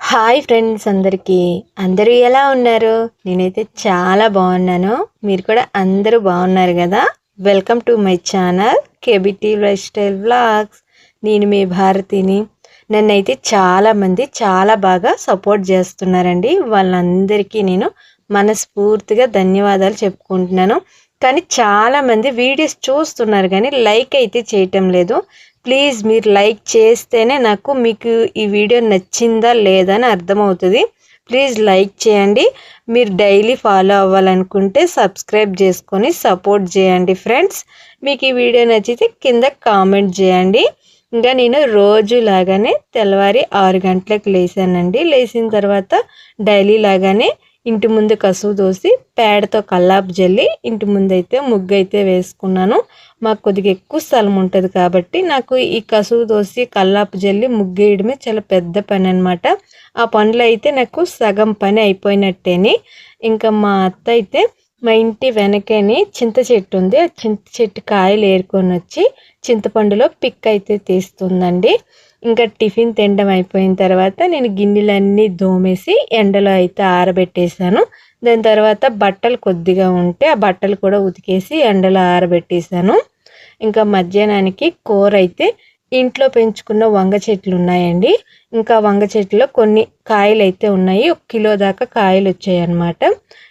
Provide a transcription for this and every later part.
Hi friends అందరూ ఎలా ఉన్నారు? నేనైతే చాలా బాగున్నాను. మీరు కూడా అందరూ బాగున్నారు కదా? Welcome to my channel KBT life style vlogs. నేను మీ భారతిని. నన్నైతే చాలామంది చాలా బాగా సపోర్ట్ చేస్తున్నారండి. వాళ్ళందరికీ నేను మనస్ఫూర్తిగా ధన్యవాదాలు చెప్పుకుంటున్నాను. కానీ చాలామంది వీడియోస్ చూస్తున్నారు కానీ లైక్ అయితే చేయటం లేదు. ప్లీజ్ మీరు లైక్ చేస్తేనే నాకు మీకు ఈ వీడియో నచ్చిందా లేదా అని అర్థమవుతుంది. ప్లీజ్ లైక్ చేయండి. మీరు డైలీ ఫాలో అవ్వాలనుకుంటే సబ్స్క్రైబ్ చేసుకొని సపోర్ట్ చేయండి ఫ్రెండ్స్. మీకు ఈ వీడియో నచ్చితే కింద కామెంట్ చేయండి. ఇంకా నేను రోజు లాగానే తెల్లవారి 6 గంటలకు లేసానండి. లేచిన తర్వాత డైలీ లాగానే ఇంటి ముందు కసువు దోసి పేడతో కల్లాపు జల్లి ఇంటి ముందు అయితే ముగ్గు అయితే వేసుకున్నాను. మాకు కొద్దిగా ఎక్కువ స్థలం ఉంటుంది కాబట్టి నాకు ఈ కసువు దోసి కల్లాపు జల్లి ముగ్గు వేయడమే చాలా పెద్ద పని అనమాట. ఆ పనులు అయితే నాకు సగం పని అయిపోయినట్టేని. ఇంకా మా అత్త అయితే మా ఇంటి వెనకని చింత చెట్టు ఉంది. ఆ చింత చెట్టు కాయలు ఏరుకొని వచ్చి చింతపండులో పిక్ అయితే తీస్తుందండి. ఇంకా టిఫిన్ తినడం అయిపోయిన తర్వాత నేను గిన్నెలన్నీ దోమేసి ఎండలో అయితే ఆరబెట్టేశాను. దాని తర్వాత బట్టలు కొద్దిగా ఉంటే ఆ బట్టలు కూడా ఉతికేసి ఎండలో ఆరబెట్టేశాను. ఇంకా మధ్యాహ్నానికి కూర అయితే ఇంట్లో పెంచుకున్న వంగ చెట్లు ఉన్నాయండి. ఇంకా వంగ చెట్టులో కొన్ని కాయలు అయితే ఉన్నాయి. 1 కిలో దాకా కాయలు వచ్చాయి అన్నమాట.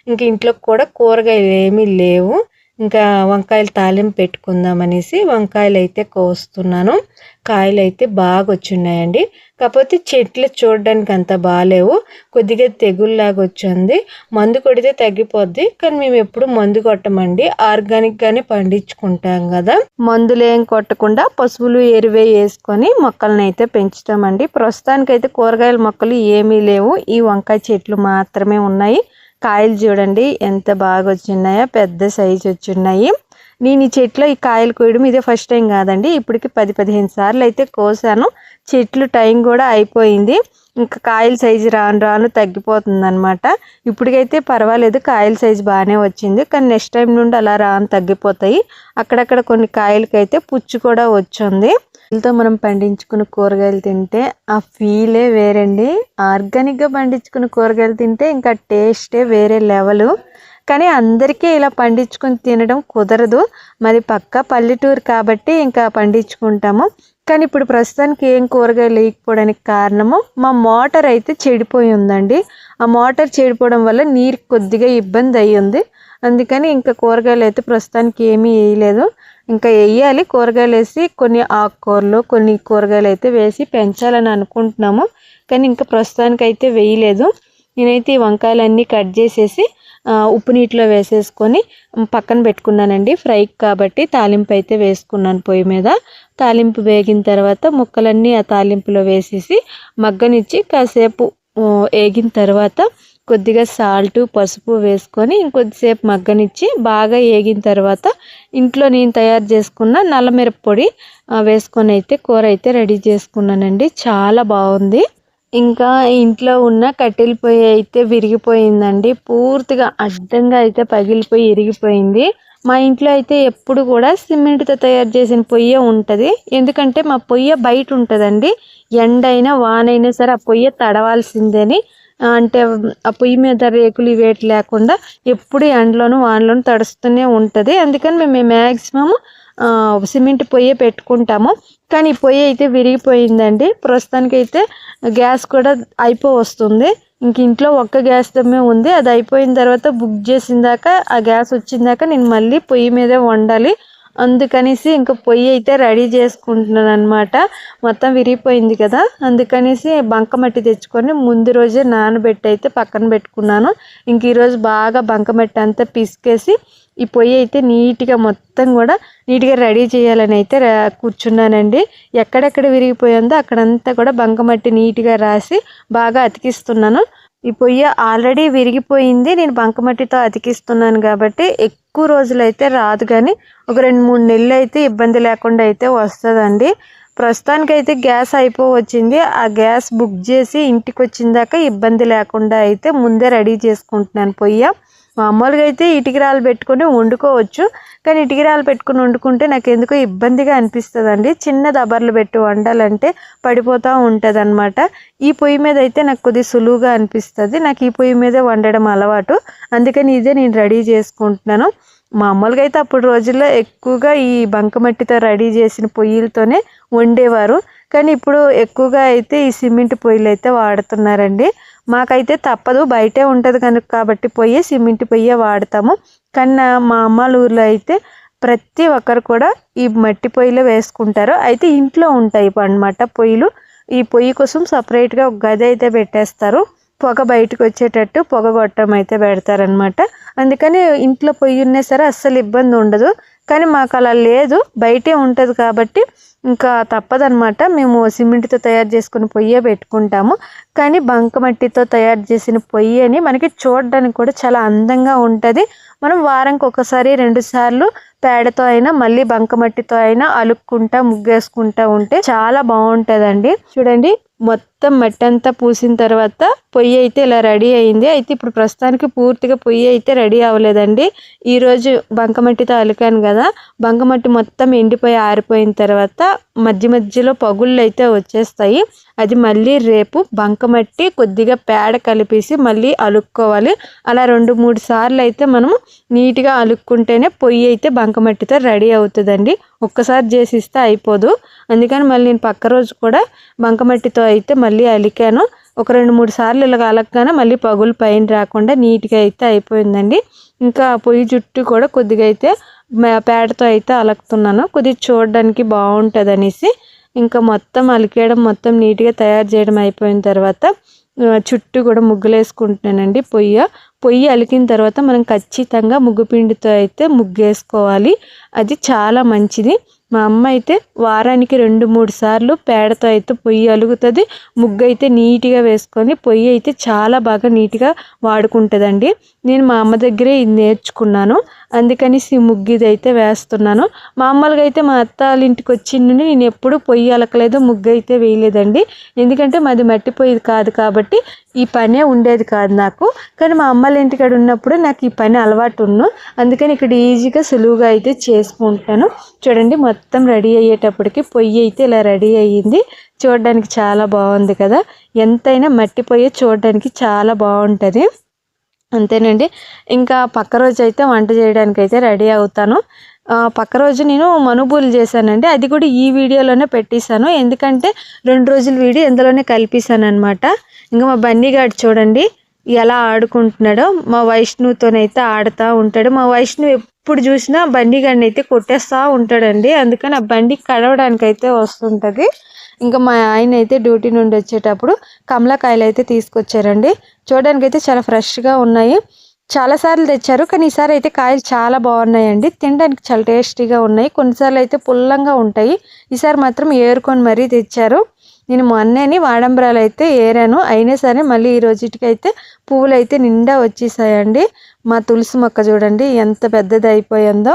ఇంక ఇంట్లో కూడా కూరగాయలు ఏమీ లేవు. ఇంకా వంకాయలు తాలింపు పెట్టుకుందామనేసి వంకాయలు అయితే కోస్తున్నాను. కాయలు అయితే బాగా వచ్చిన్నాయండి. కాకపోతే చెట్లు చూడడానికి అంత బాగాలేవు. కొద్దిగా తెగుల్లాగా వచ్చింది. మందు కొడితే తగ్గిపోద్ది. కానీ మేము ఎప్పుడు మందు కొట్టమండి. ఆర్గానిక్గానే పండించుకుంటాం కదా. మందులు ఏం కొట్టకుండా పశువులు ఎరువే వేసుకొని మొక్కలను అయితే పెంచుతామండి. ప్రస్తుతానికైతే కూరగాయల మొక్కలు ఏమీ లేవు. ఈ వంకాయ చెట్లు మాత్రమే ఉన్నాయి. కాయలు చూడండి ఎంత బాగా వచ్చిన్నాయో, పెద్ద సైజు వచ్చిన్నాయి. నేను ఈ చెట్లో ఈ కాయలు కోయడం ఇదే ఫస్ట్ టైం కాదండి. ఇప్పటికి 10-15 సార్లు అయితే కోసాను. చెట్లు టైం కూడా అయిపోయింది. ఇంకా కాయల సైజు రాను రాను తగ్గిపోతుంది అనమాట. ఇప్పటికైతే పర్వాలేదు, కాయల సైజు బాగానే వచ్చింది. కానీ నెక్స్ట్ టైం నుండి అలా రాను తగ్గిపోతాయి. అక్కడక్కడ కొన్ని కాయలకైతే పుచ్చు కూడా వచ్చింది. వీటితో మనం పండించుకున్న కూరగాయలు తింటే ఆ ఫీలే వేరండి. ఆర్గానిక్గా పండించుకున్న కూరగాయలు తింటే ఇంకా టేస్టే వేరే లెవెలు. కానీ అందరికీ ఇలా పండించుకొని తినడం కుదరదు. మరి పక్క పల్లెటూరు కాబట్టి ఇంకా పండించుకుంటాము. కానీ ఇప్పుడు ప్రస్తుతానికి ఏం కూరగాయలు వేయకపోవడానికి కారణము మా మోటార్ అయితే చెడిపోయి ఉందండి. ఆ మోటార్ చెడిపోవడం వల్ల నీరు కొద్దిగా ఇబ్బంది అయ్యింది. అందుకని ఇంకా కూరగాయలు అయితే ప్రస్తుతానికి ఏమీ వేయలేదు. ఇంకా వేయాలి. కూరగాయలు వేసి కొన్ని ఆకుకూరలు కొన్ని కూరగాయలు అయితే వేసి పెంచాలని అనుకుంటున్నాము. కానీ ఇంకా ప్రస్తుతానికి అయితే వేయలేదు. నేనైతే ఈ వంకాయలన్నీ కట్ చేసేసి ఉప్పు నీటిలో వేసేసుకొని పక్కన పెట్టుకున్నానండి. ఫ్రైకి కాబట్టి తాలింపు అయితే వేసుకున్నాను పొయ్యి మీద. తాలింపు వేగిన తర్వాత ముక్కలన్నీ ఆ తాలింపులో వేసేసి మగ్గనిచ్చి కాసేపు వేగిన తర్వాత కొద్దిగా సాల్ట్ పసుపు వేసుకొని ఇంకొద్దిసేపు మగ్గనిచ్చి బాగా వేగిన తర్వాత ఇంట్లో నేను తయారు చేసుకున్న నల్లమిరప్పొడి వేసుకొని అయితే కూర అయితే రెడీ చేసుకున్నానండి. చాలా బాగుంది. ఇంకా ఇంట్లో ఉన్న కట్టెల పొయ్యి అయితే విరిగిపోయిందండి. పూర్తిగా అడ్డంగా అయితే పగిలిపోయి ఇరిగిపోయింది. మా ఇంట్లో అయితే ఎప్పుడు కూడా సిమెంట్తో తయారు చేసిన పొయ్యే ఉంటుంది. ఎందుకంటే మా పొయ్య బయట ఉంటుందండి. ఎండైనా వానైనా సరే ఆ పొయ్య తడవాల్సిందేని. అంటే ఆ పొయ్యి మీద రేకులు వేటి లేకుండా ఎప్పుడు ఎండలోను వానలోను తడుస్తూనే ఉంటుంది. అందుకని మేము మ్యాక్సిమం సిమెంట్ పొయ్యే పెట్టుకుంటాము. కానీ ఈ పొయ్యి అయితే విరిగిపోయిందండి. ప్రస్తుతానికి అయితే గ్యాస్ కూడా వస్తుంది. ఇంక ఇంట్లో ఒక్క గ్యాస్ దమ్మే ఉంది. అది అయిపోయిన తర్వాత బుక్ చేసిందాక ఆ గ్యాస్ వచ్చిందాక నేను మళ్ళీ పొయ్యి మీదే వండాలి. అందుకనేసి ఇంకా పొయ్యి అయితే రెడీ చేసుకుంటున్నాను అనమాట. మొత్తం విరిగిపోయింది కదా, అందుకనేసి బంకమట్టి తెచ్చుకొని ముందు రోజే నానబెట్టి అయితే పక్కన పెట్టుకున్నాను. ఇంక ఈరోజు బాగా బంకమట్టి అంతా పిసికేసి ఈ పొయ్యి అయితే నీట్గా మొత్తం కూడా నీట్గా రెడీ చేయాలని అయితే కూర్చున్నానండి. ఎక్కడెక్కడ విరిగిపోయిందో అక్కడంతా కూడా బంకమట్టి నీట్గా రాసి బాగా అతికిస్తున్నాను. ఈ పొయ్యి ఆల్రెడీ విరిగిపోయింది. నేను బంకమట్టితో అతికిస్తున్నాను కాబట్టి ఎక్కువ రోజులు అయితే రాదు. కానీ ఒక 2-3 నెలలు అయితే ఇబ్బంది లేకుండా అయితే వస్తుందండి. ప్రస్తుతానికైతే గ్యాస్ వచ్చింది. ఆ గ్యాస్ బుక్ చేసి ఇంటికి వచ్చిన దాకా ఇబ్బంది లేకుండా అయితే ముందే రెడీ చేసుకుంటున్నాను పొయ్యి. మామూలుగా అయితే ఇటుకరాలు పెట్టుకొని వండుకోవచ్చు, కానీ ఇటుకరాలు పెట్టుకుని వండుకుంటే నాకు ఎందుకో ఇబ్బందిగా అనిపిస్తుందండి. చిన్న దబర్లు పెట్టి వండాలంటే పడిపోతూ ఉంటుంది అనమాట. ఈ పొయ్యి మీద అయితే నాకు కొద్దిగా సులువుగా అనిపిస్తుంది. నాకు ఈ పొయ్యి మీదే వండడం అలవాటు, అందుకని ఇదే నేను రెడీ చేసుకుంటున్నాను. మామూలుగా అయితే అప్పుడు రోజుల్లో ఎక్కువగా ఈ బంకమట్టితో రెడీ చేసిన పొయ్యిలతోనే వండేవారు, కానీ ఇప్పుడు ఎక్కువగా అయితే ఈ సిమెంట్ పొయ్యిలు అయితే వాడుతున్నారండి. మాకైతే తప్పదు, బయటే ఉంటుంది కనుక కాబట్టి పొయ్యి సిమెంట్ పొయ్యే వాడతాము. కానీ మా అమ్మాళ్ళ ఊర్లో అయితే ప్రతి ఒక్కరు కూడా ఈ మట్టి పొయ్యిలో వేసుకుంటారు. అయితే ఇంట్లో ఉంటాయి అన్నమాట పొయ్యిలు. ఈ పొయ్యి కోసం సపరేట్గా ఒక గది అయితే పెట్టేస్తారు, పొగ బయటకు వచ్చేటట్టు పొగ గొట్టం అయితే పెడతారనమాట. అందుకని ఇంట్లో పొయ్యి ఉన్నా సరే అస్సలు ఇబ్బంది ఉండదు. కానీ మాకు అలా లేదు, బయటే ఉంటుంది కాబట్టి ఇంకా తప్పదనమాట. మేము సిమెంట్తో తయారు చేసుకుని పొయ్యే పెట్టుకుంటాము. కానీ బంకమట్టితో తయారు చేసిన పొయ్యి అని మనకి చూడడానికి కూడా చాలా అందంగా ఉంటుంది. మనం వారానికి ఒకసారి 2 సార్లు పేడతో అయినా మళ్ళీ బంకమట్టితో అయినా అలుక్కుంటా ముగ్గేసుకుంటా ఉంటే చాలా బాగుంటుందండి. చూడండి, మొత్తం మట్టి అంతా పూసిన తర్వాత పొయ్యి అయితే ఇలా రెడీ అయింది. అయితే ఇప్పుడు ప్రస్తుతానికి పూర్తిగా పొయ్యి అయితే రెడీ అవ్వలేదండి. ఈరోజు బంకమట్టితో అలికాను కదా, బంకమట్టి మొత్తం ఎండిపోయి ఆరిపోయిన తర్వాత మధ్య మధ్యలో పగుళ్ళు అయితే వచ్చేస్తాయి. అది మళ్ళీ రేపు బంకమట్టి కొద్దిగా పేడ కలిపేసి మళ్ళీ అలుక్కోవాలి. అలా 2-3 సార్లు అయితే మనము నీట్గా అలుక్కుంటేనే పొయ్యి అయితే బంకమట్టితో రెడీ అవుతుందండి. ఒక్కసారి చేసిస్తే అయిపోదు, అందుకని మళ్ళీ నేను పక్క రోజు కూడా బంకమట్టితో అయితే మళ్ళీ అలికాను. ఒక 2-3 సార్లు ఇలా అలకగానే మళ్ళీ పగులు పైన రాకుండా నీట్గా అయితే అయిపోయిందండి. ఇంకా పొయ్యి చుట్టూ కూడా కొద్దిగా అయితే పేడతో అయితే అలుకుతున్నాను, కొద్దిగా చూడడానికి బాగుంటుంది అనేసి. ఇంకా మొత్తం అలికేయడం మొత్తం నీట్గా తయారు చేయడం అయిపోయిన తర్వాత చుట్టూ కూడా ముగ్గులు వేసుకుంటున్నానండి. పొయ్యి అలికిన తర్వాత మనం ఖచ్చితంగా ముగ్గు పిండితో అయితే ముగ్గు వేసుకోవాలి, అది చాలా మంచిది. మా అమ్మ అయితే వారానికి 2-3 సార్లు పేడతో అయితే పొయ్యి అలుగుతుంది, ముగ్గు అయితే నీట్గా వేసుకొని పొయ్యి అయితే చాలా బాగా నీట్గా వాడుకుంటుందండి. నేను మా అమ్మ దగ్గరే ఇది నేర్చుకున్నాను, అందుకని ముగ్గు ఇది అయితే వేస్తున్నాను. మామూలుగా అయితే మా అత్త వాళ్ళ ఇంటికి వచ్చిన నుండి నేను ఎప్పుడూ పొయ్యి అలకలేదు, ముగ్గు అయితే వేయలేదండి. ఎందుకంటే మాది మట్టి పొయ్యి కాదు కాబట్టి ఈ పనే ఉండేది కాదు నాకు. కానీ మా అమ్మల ఇంటికాడ ఉన్నప్పుడు నాకు ఈ పని అలవాటు అందుకని ఇక్కడ ఈజీగా సులువుగా అయితే చేసుకుంటాను. చూడండి, మొత్తం రెడీ అయ్యేటప్పటికి పొయ్యి అయితే ఇలా రెడీ అయ్యింది. చూడడానికి చాలా బాగుంది కదా, ఎంతైనా మట్టి పొయ్యి చూడడానికి చాలా బాగుంటుంది. అంతేనండి. ఇంకా పక్క రోజు అయితే వంట చేయడానికి అయితే రెడీ అవుతాను. పక్క రోజు నేను మనుబూలు చేశానండి, అది కూడా ఈ వీడియోలోనే పెట్టేశాను, ఎందుకంటే 2 రోజుల వీడియో ఇందులోనే కలిపేశాను అనమాట. ఇంకా మా బన్నీగాడు చూడండి ఎలా ఆడుకుంటున్నాడో, మా వైష్ణుతోనైతే ఆడుతూ ఉంటాడు. మా వైష్ణు ఎప్పుడు చూసినా బన్నీగాడిని అయితే కొట్టేస్తూ ఉంటాడండి, అందుకని ఆ బండి కడవడానికి అయితే వస్తుంటుంది. ఇంకా మా ఆయన అయితే డ్యూటీ నుండి వచ్చేటప్పుడు కమలాకాయలు అయితే తీసుకొచ్చారండి. చూడడానికి అయితే చాలా ఫ్రెష్గా ఉన్నాయి, చాలాసార్లు తెచ్చారు, కానీ ఈసారి అయితే కాయలు చాలా బాగున్నాయండి. తినడానికి చాలా టేస్టీగా ఉన్నాయి, కొన్నిసార్లు అయితే పుల్లంగా ఉంటాయి, ఈసారి మాత్రం ఏరుకొని మరీ తెచ్చారు. నేను మొన్నని వాడంబరాలు అయితే ఏరాను, అయినా సరే మళ్ళీ ఈ రోజుటికైతే పువ్వులు అయితే నిండా వచ్చేసాయండి. మా తులసి మొక్క చూడండి ఎంత పెద్దది అయిపోయిందో.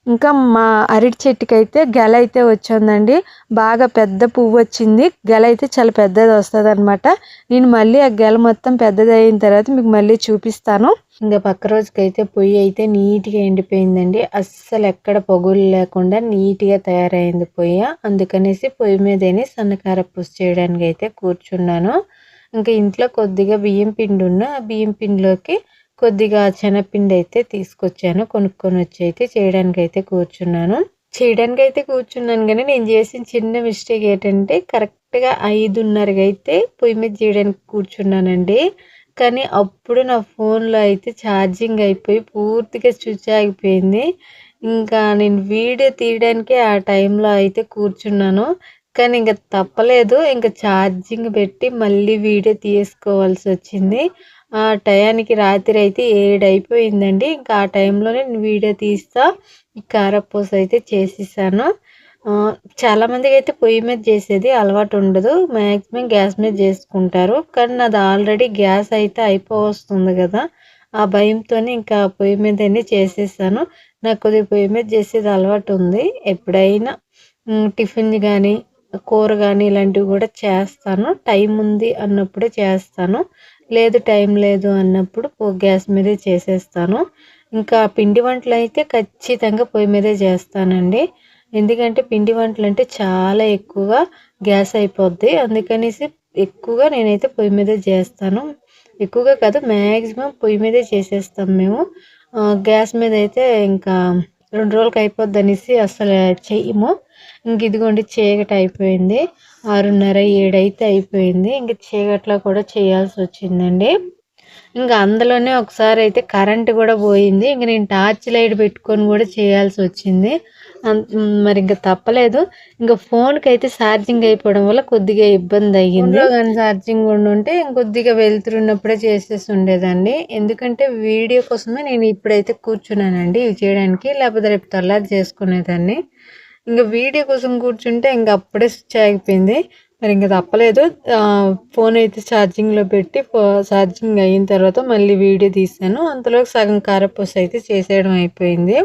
ఇంకా మా అరటి చెట్టుకి అయితే గెల అయితే వచ్చిందండి, బాగా పెద్ద పువ్వు వచ్చింది. గెల అయితే చాలా పెద్దది వస్తుంది అనమాట. నేను మళ్ళీ ఆ గెల మొత్తం పెద్దది అయిన తర్వాత మీకు మళ్ళీ చూపిస్తాను. ఇంకా పక్క రోజుకైతే పొయ్యి అయితే నీట్గా ఎండిపోయిందండి, అస్సలు ఎక్కడ పొగులు లేకుండా నీట్గా తయారైంది పొయ్యి. అందుకనేసి పొయ్యి మీదనే సన్నకార పులుసు చేయడానికి అయితే కూర్చున్నాను. ఇంకా ఇంట్లో కొద్దిగా బియ్యం పిండి ఆ బియ్యం పిండిలోకి కొద్దిగా శనగపిండి అయితే తీసుకొచ్చాను, కొనుక్కొని వచ్చి అయితే చేయడానికి అయితే కూర్చున్నాను కానీ నేను చేసిన చిన్న మిస్టేక్ ఏంటంటే కరెక్ట్గా 5:30కి అయితే పొయ్యి మీద చేయడానికి కూర్చున్నానండి. కానీ అప్పుడు నా ఫోన్లో అయితే ఛార్జింగ్ అయిపోయి పూర్తిగా స్విచ్ ఆగిపోయింది. ఇంకా నేను వీడియో తీయడానికి ఆ టైంలో అయితే కూర్చున్నాను, కానీ ఇంకా తప్పలేదు, ఇంకా ఛార్జింగ్ పెట్టి మళ్ళీ వీడియో తీసుకోవాల్సి వచ్చింది. ఆ టయానికి రాత్రి అయితే 7 అయిపోయిందండి. ఇంకా ఆ టైంలోనే నేను వీడియో తీస్తా ఈ కారపూస అయితే చేసేసాను. చాలామందికి అయితే పొయ్యి మీద చేసేది అలవాటు ఉండదు, మ్యాక్సిమం గ్యాస్ మీద చేసుకుంటారు. కానీ నాది ఆల్రెడీ గ్యాస్ అయితే అయిపోవస్తుంది కదా, ఆ భయంతోనే ఇంకా పొయ్యి మీదనే చేసేసాను. నాకు కొద్దిగా పొయ్యి మీద చేసేది అలవాటు ఉంది, ఎప్పుడైనా టిఫిన్ కానీ కూర కానీ ఇలాంటివి కూడా చేస్తాను. టైం ఉంది అన్నప్పుడే చేస్తాను. లేదు టైం లేదు అన్నప్పుడు గ్యాస్ మీదే చేసేస్తాను. ఇంకా పిండి వంటలైతే ఖచ్చితంగా పొయ్యి మీదే చేస్తానండి. ఎందుకంటే పిండి వంటలంటే చాలా ఎక్కువగా గ్యాస్ అయిపోద్ది. అందుకనేసి ఎక్కువగా నేనైతే పొయ్యి మీదే చేస్తాను. ఎక్కువగా కాదు, మ్యాక్సిమం పొయ్యి మీదే చేసేస్తాం మేము. గ్యాస్ మీద అయితే ఇంకా 2 రోజులకి అయిపోద్దనేసి అసలు చెయ్యము. ఇంక ఇదిగోండి చీకటి అయిపోయింది. 6:30, 7 అయితే అయిపోయింది. ఇంక చీకట్లో కూడా చేయాల్సొచ్చిందండి. ఇంక అందులోనే ఒకసారి అయితే కరెంట్ కూడా పోయింది. ఇంక నేను టార్చ్ లైట్ పెట్టుకొని కూడా చేయాల్సొచ్చింది. మరి ఇంక తప్పలేదు. ఇంక ఫోన్‌కైతే ఛార్జింగ్ అయిపోవడం వల్ల కొద్దిగా ఇబ్బంది అయ్యింది. ఫోన్‌లో గాని ఛార్జింగ్ ఉండుంటే ఇంకొద్దిగా వెలుతురున్నప్పుడే చేసేసి ఉండేదాన్ని. ఎందుకంటే వీడియో కోసమే నేను ఇప్పుడైతే కూర్చున్నానండి ఇవి చేయడానికి. లేకపోతే రేపు తెల్లారి చేసుకునేదాన్ని. ఇంక వీడియో కోసం కూర్చుంటే ఇంక అప్పుడే స్విచ్ ఆగిపోయింది. మరి ఇంక తప్పలేదు. ఫోన్ అయితే ఛార్జింగ్‌లో పెట్టి ఛార్జింగ్ అయిన తర్వాత మళ్ళీ వీడియో తీశాను. అంతలోకి సగం కారపూస అయితే చేసేయడం అయిపోయింది.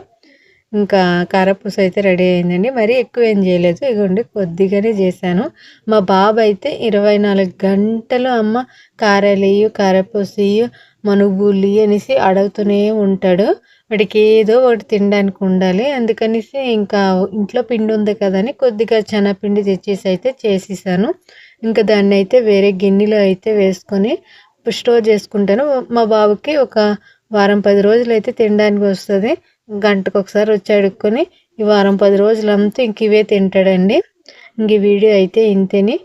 ఇంకా కారపూస అయితే రెడీ అయిందండి. మరీ ఎక్కువ ఏం చేయలేదు. ఇగోండి కొద్దిగానే చేశాను. మా బాబు అయితే 24 గంటలు అమ్మ కారాలెయ్యు, కారపూసెయ్యు, మనుగులియ్యి అనేసి అడుగుతూనే ఉంటాడు. వాడికి ఏదో ఒకటి తినడానికి ఉండాలి. అందుకనేసి ఇంకా ఇంట్లో పిండి ఉంది కదని కొద్దిగా శనగపిండి తెచ్చేసి అయితే చేసేసాను. ఇంకా దాన్ని అయితే వేరే గిన్నెలో అయితే వేసుకొని స్టోర్ చేసుకుంటాను. మా బాబుకి ఒక వారం 10 రోజులు అయితే తినడానికి వస్తుంది. గంటకు ఒకసారి వచ్చి అడుక్కొని ఈ వారం 10 రోజులంతా ఇంక ఇవే తింటాడండి. ఇంక ఈ వీడియో అయితే ఇంతేని.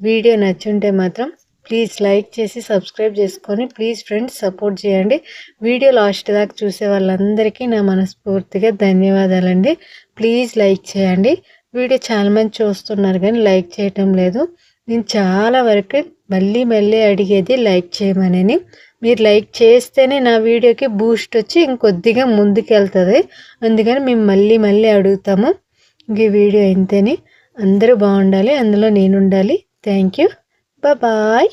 వీడియో నచ్చుంటే మాత్రం ప్లీజ్ లైక్ చేసి సబ్స్క్రైబ్ చేసుకొని ప్లీజ్ ఫ్రెండ్స్ సపోర్ట్ చేయండి. వీడియో లాస్ట్ దాకా చూసే వాళ్ళందరికీ నా మనస్ఫూర్తిగా ధన్యవాదాలండి. ప్లీజ్ లైక్ చేయండి. వీడియో చాలా మంది చూస్తున్నారు కానీ లైక్ చేయటం లేదు. నేను చాలా వరకు మళ్ళీ అడిగేది లైక్ చేయమని. మీరు లైక్ చేస్తేనే నా వీడియోకి బూస్ట్ వచ్చి ఇంకొద్దిగా ముందుకెళ్తుంది. అందుకని మేము మళ్ళీ అడుగుతాము. ఈ వీడియో ఇంతేని. అందరూ బాగుండాలి, అందులో నేను ఉండాలి. Thank you. బాయ్.